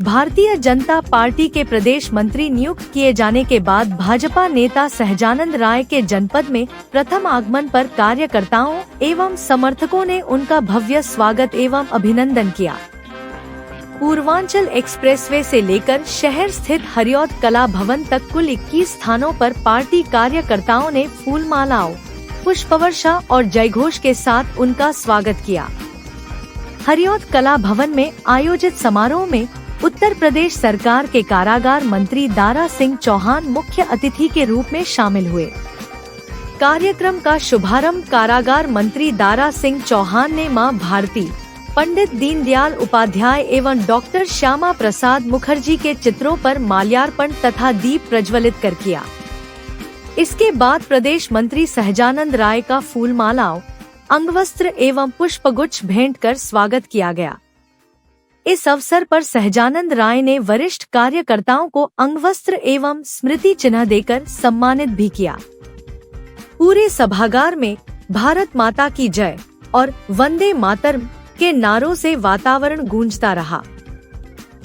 Bharatiya Janata party के प्रदेश मंत्री नियुक्त किए जाने के बाद भाजपा नेता सहजानंद राय के जनपद में प्रथम आगमन पर कार्यकर्ताओं एवं समर्थकों ने उनका भव्य स्वागत एवं अभिनंदन किया। पूर्वांचल एक्सप्रेसवे से लेकर शहर स्थित हरियौध कला भवन तक कुल 21 स्थानों पर पार्टी कार्यकर्ताओं ने फूल मालाओं, पुष्पवर्षा और जयघोष के साथ उनका स्वागत किया। हरियौध कला भवन में आयोजित समारोह में उत्तर प्रदेश सरकार के कारागार मंत्री दारा सिंह चौहान मुख्य अतिथि के रूप में शामिल हुए। कार्यक्रम का शुभारंभ कारागार मंत्री दारा सिंह चौहान ने मां भारती, पंडित दीनदयाल उपाध्याय एवं डॉक्टर श्यामा प्रसाद मुखर्जी के चित्रों पर माल्यार्पण तथा दीप प्रज्वलित कर किया। इसके बाद प्रदेश मंत्री सहजानंद राय का फूल मालाओं, अंगवस्त्र एवं पुष्पगुच्छ भेंट कर स्वागत किया गया। इस अवसर पर सहजानंद राय ने वरिष्ठ कार्यकर्ताओं को अंगवस्त्र एवं स्मृति चिन्ह देकर सम्मानित भी किया। पूरे सभागार में भारत माता की जय और वंदे मातरम के नारों से वातावरण गूंजता रहा।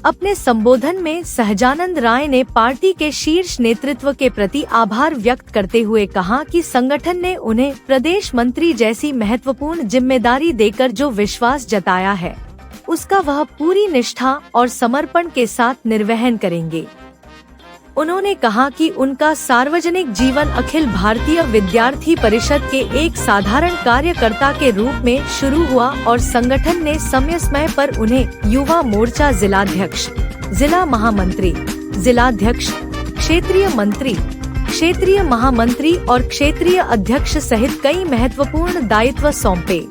अपने संबोधन में सहजानंद राय ने पार्टी के शीर्ष नेतृत्व के प्रति आभार व्यक्त करते हुए कहा कि संगठन ने उन्हें प्रदेश मंत्री जैसी महत्वपूर्ण जिम्मेदारी देकर जो विश्वास जताया है, उसका वह पूरी निष्ठा और समर्पण के साथ निर्वहन करेंगे। उन्होंने कहा कि उनका सार्वजनिक जीवन अखिल भारतीय विद्यार्थी परिषद के एक साधारण कार्यकर्ता के रूप में शुरू हुआ और संगठन ने समय समय पर उन्हें युवा मोर्चा जिलाध्यक्ष, जिला महामंत्री, जिलाध्यक्ष, क्षेत्रीय मंत्री, क्षेत्रीय महामंत्री और क्षेत्रीय अध्यक्ष सहित कई महत्वपूर्ण दायित्व सौंपे।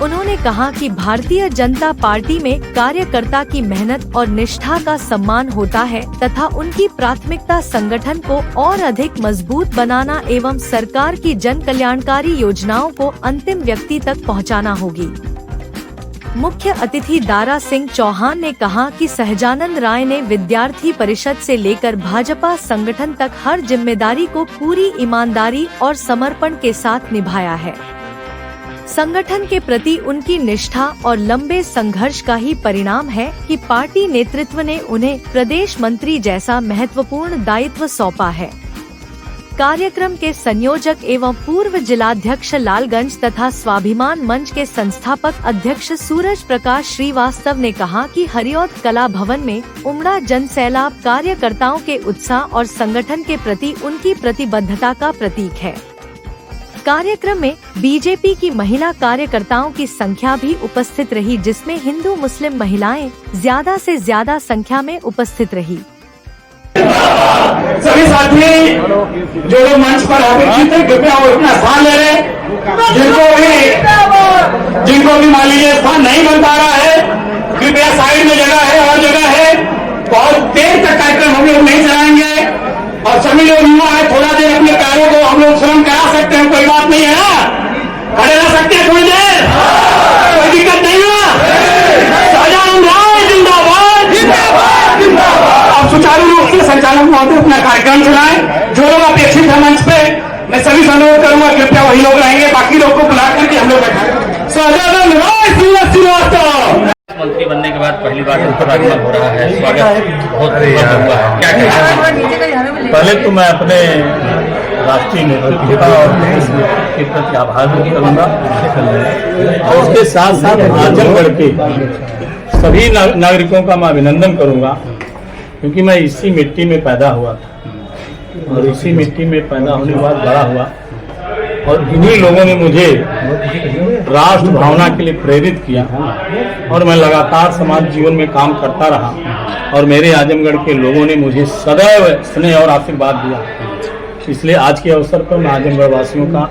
उन्होंने कहा कि भारतीय जनता पार्टी में कार्यकर्ता की मेहनत और निष्ठा का सम्मान होता है तथा उनकी प्राथमिकता संगठन को और अधिक मजबूत बनाना एवं सरकार की जन कल्याणकारी योजनाओं को अंतिम व्यक्ति तक पहुंचाना होगी। मुख्य अतिथि दारा सिंह चौहान ने कहा कि सहजानंद राय ने विद्यार्थी परिषद से लेकर भाजपा संगठन तक हर जिम्मेदारी को पूरी ईमानदारी और समर्पण के साथ निभाया है। संगठन के प्रति उनकी निष्ठा और लंबे संघर्ष का ही परिणाम है कि पार्टी नेतृत्व ने उन्हें प्रदेश मंत्री जैसा महत्वपूर्ण दायित्व सौंपा है। कार्यक्रम के संयोजक एवं पूर्व जिलाध्यक्ष लालगंज तथा स्वाभिमान मंच के संस्थापक अध्यक्ष सूरज प्रकाश श्रीवास्तव ने कहा कि हरियौध कला भवन में उमड़ा जन सैलाब कार्यकर्ताओं के उत्साह और संगठन के प्रति उनकी प्रतिबद्धता का प्रतीक है। कार्यक्रम में बीजेपी की महिला कार्यकर्ताओं की संख्या भी उपस्थित रही, जिसमें हिंदू मुस्लिम महिलाएं ज्यादा से ज्यादा संख्या में उपस्थित रही। सभी साथी जो लोग मंच पर आवेशित हैं, कृपया वो अपना स्थान ले रहे। जिनको भी मान लीजिए स्थान नहीं बन पा रहा है, कृपया साइड में जगह है और जगह है। बहुत देर तक कार्यक्रम हम लोग नहीं चलाएंगे और सभी लोग युवा है, थोड़ा देर अपने कार्यों को हम लोग श्रम करा सकते हैं, कोई बात नहीं है ना, खड़े रह सकते हैं थोड़ी देर, कोई दिक्कत नहीं है। सहजानंद राय जिंदाबाद, जिंदाबाद, जिंदाबाद। अब सुचारू रूप से संचालक महोदय अपना कार्यक्रम चलाएं। जो लोग अपेक्षित है मंच पे, मैं सभी से अनुरोध करूंगा कृपया वही लोग रहेंगे, बाकी लोग को बुला करके हम लोग बैठा। सहजानंद राय श्रीवास्तव मंत्री बनने के बाद पहली बार आगमन हो रहा है, स्वागत बहुत हुआ है, क्या कहेंगे? पहले तो मैं अपने राष्ट्रीय नेतृत्व और के प्रति आभार व्यक्त करूंगा और उसके साथ साथ आजमगढ़ के सभी नागरिकों का मैं अभिनंदन करूंगा, क्योंकि मैं इसी मिट्टी में पैदा हुआ था और इसी मिट्टी में पैदा होने के बाद बड़ा हुआ और इन्हीं लोगों ने मुझे राष्ट्र भावना के लिए प्रेरित किया और मैं लगातार समाज जीवन में काम करता रहा और मेरे आजमगढ़ के लोगों ने मुझे सदैव स्नेह और आशीर्वाद दिया। इसलिए आज के अवसर पर मैं आजमगढ़ वासियों का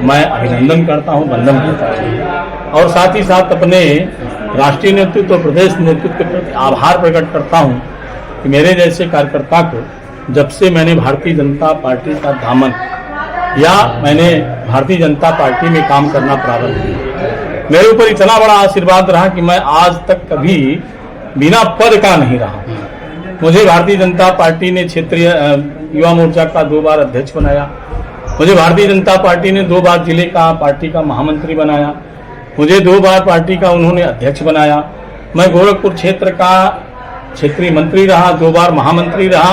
मैं अभिनंदन करता हूं, वंदन करता हूं और साथ ही साथ अपने राष्ट्रीय नेतृत्व और प्रदेश नेतृत्व के प्रति आभार प्रकट करता हूं कि मेरे जैसे कार्यकर्ता को जब से मैंने भारतीय जनता पार्टी का दामन या मैंने भारतीय जनता पार्टी में काम करना प्रारंभ किया, मेरे ऊपर इतना बड़ा आशीर्वाद रहा कि मैं आज तक कभी बिना पद का नहीं रहा। मुझे भारतीय जनता पार्टी ने क्षेत्रीय युवा मोर्चा का 2 बार अध्यक्ष बनाया, मुझे भारतीय जनता पार्टी ने 2 बार जिले का पार्टी का महामंत्री बनाया, मुझे 2 बार पार्टी का उन्होंने अध्यक्ष बनाया। मैं गोरखपुर क्षेत्र का क्षेत्रीय मंत्री रहा, 2 बार महामंत्री रहा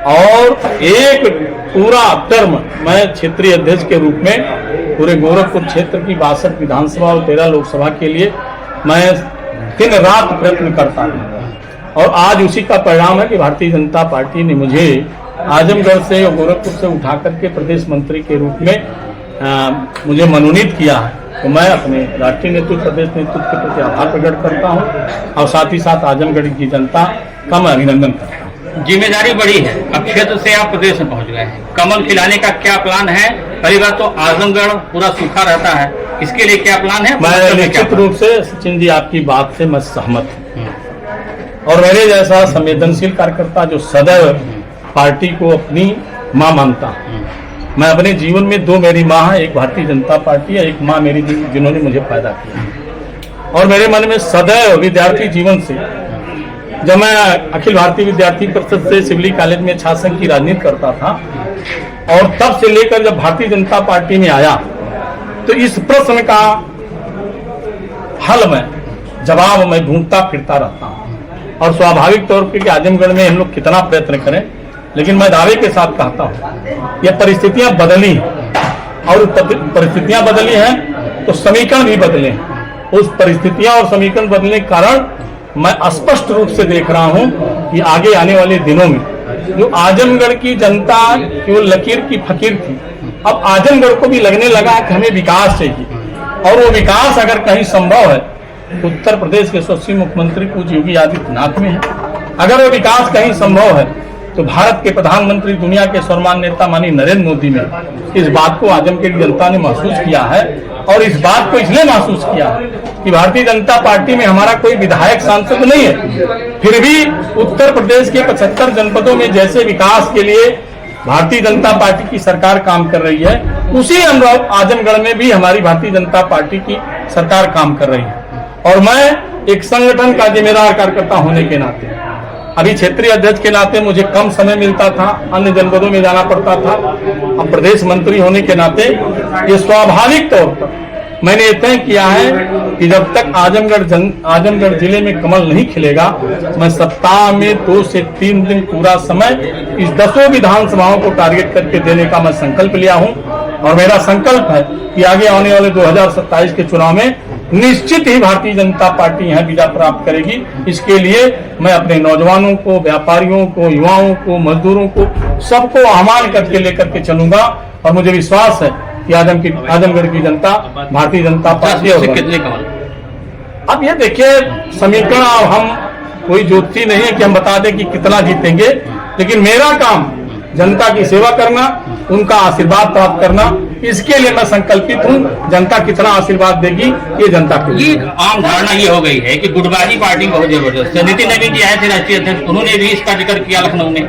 और एक पूरा टर्म मैं क्षेत्रीय अध्यक्ष के रूप में पूरे गोरखपुर क्षेत्र की 62 विधानसभा और 13 लोकसभा के लिए मैं दिन रात प्रयत्न करता रहा और आज उसी का परिणाम है कि भारतीय जनता पार्टी ने मुझे आजमगढ़ से और गोरखपुर से उठा करके प्रदेश मंत्री के रूप में मुझे मनोनीत किया है। तो मैं अपने राष्ट्रीय नेतृत्व, प्रदेश नेतृत्व के प्रति आभार प्रकट करता हूं और साथ ही साथ आजमगढ़ की जनता का मैं अभिनंदन करता हूं। जिम्मेदारी बड़ी है, अब क्षेत्र से आप प्रदेश में पहुंच गए हैं, कमल खिलाने का क्या प्लान है? पहली बात तो आजमगढ़ पूरा सूखा रहता है, इसके लिए क्या प्लान है? मैं निश्चित रूप से सचिन जी आपकी बात से मैं सहमत हूँ और मेरे जैसा संवेदनशील कार्यकर्ता जो सदैव पार्टी को अपनी मां मानता हूँ। मैं अपने जीवन में 2 मेरी माँ है, एक भारतीय जनता पार्टी है, एक माँ मेरी जिन्होंने मुझे पैदा किया। और मेरे मन में सदैव विद्यार्थी जीवन से, जब मैं अखिल भारतीय विद्यार्थी परिषद से सिविली कॉलेज में छात्र संघ की राजनीति करता था और तब से लेकर जब भारतीय जनता पार्टी में आया तो इस प्रश्न का हल में जवाब मैं ढूंढता फिरता रहता हूँ और स्वाभाविक तौर पर कि आजमगढ़ में हम लोग कितना प्रयत्न करें, लेकिन मैं दावे के साथ कहता हूँ ये परिस्थितियां बदली और परिस्थितियां बदली हैं तो समीकरण भी बदले। उस परिस्थितियां और समीकरण बदलने के कारण मैं स्पष्ट रूप से देख रहा हूं कि आगे आने वाले दिनों में जो आजमगढ़ की जनता केवल लकीर की फकीर थी, अब आजमगढ़ को भी लगने लगा कि हमें विकास चाहिए और वो विकास अगर कहीं संभव है तो उत्तर प्रदेश के यशस्वी मुख्यमंत्री पूज्य योगी आदित्यनाथ में है। अगर वो विकास कहीं संभव है तो भारत के प्रधानमंत्री, दुनिया के सर्वमान्य नेता माननीय नरेंद्र मोदी में इस बात को आजमगढ़ की जनता ने महसूस किया है और इस बात को इसलिए महसूस किया है कि भारतीय जनता पार्टी में हमारा कोई विधायक सांसद नहीं है, फिर भी उत्तर प्रदेश के 75 जनपदों में जैसे विकास के लिए भारतीय जनता पार्टी की सरकार काम कर रही है, उसी अनुरूप आजमगढ़ में भी हमारी भारतीय जनता पार्टी की सरकार काम कर रही है। और मैं एक संगठन का जिम्मेदार कार्यकर्ता होने के नाते, अभी क्षेत्रीय अध्यक्ष के नाते मुझे कम समय मिलता था, अन्य जनपदों में जाना पड़ता था, अब प्रदेश मंत्री होने के नाते ये स्वाभाविक तौर पर मैंने ये तय किया है कि जब तक आजमगढ़ जिले में कमल नहीं खिलेगा, मैं सप्ताह में 2 से 3 दिन पूरा समय इस 10 विधानसभाओं को टारगेट करके देने का मैं संकल्प लिया हूं और मेरा संकल्प है कि आगे आने वाले 2027 के चुनाव में निश्चित ही भारतीय जनता पार्टी यहाँ विजय प्राप्त करेगी। इसके लिए मैं अपने नौजवानों को, व्यापारियों को, युवाओं को, मजदूरों को, सबको आह्वान करके लेकर के चलूंगा और मुझे विश्वास है कि आजमगढ़ की जनता भारतीय जनता पार्टी और कितने कमल? अब ये देखिए समीकरण, हम कोई ज्योतिषी नहीं है कि हम बता दें कि कितना जीतेंगे, लेकिन मेरा काम जनता की सेवा करना, उनका आशीर्वाद प्राप्त करना, इसके लिए मैं संकल्पित हूं। जनता कितना आशीर्वाद देगी ये जनता की। ये आम धारणा ये हो गई है कि गुटबाजी पार्टी बहुत जबरदस्त है। नितिन नवीन जी आए थे राष्ट्रीय अध्यक्ष, उन्होंने भी इसका जिक्र किया लखनऊ में।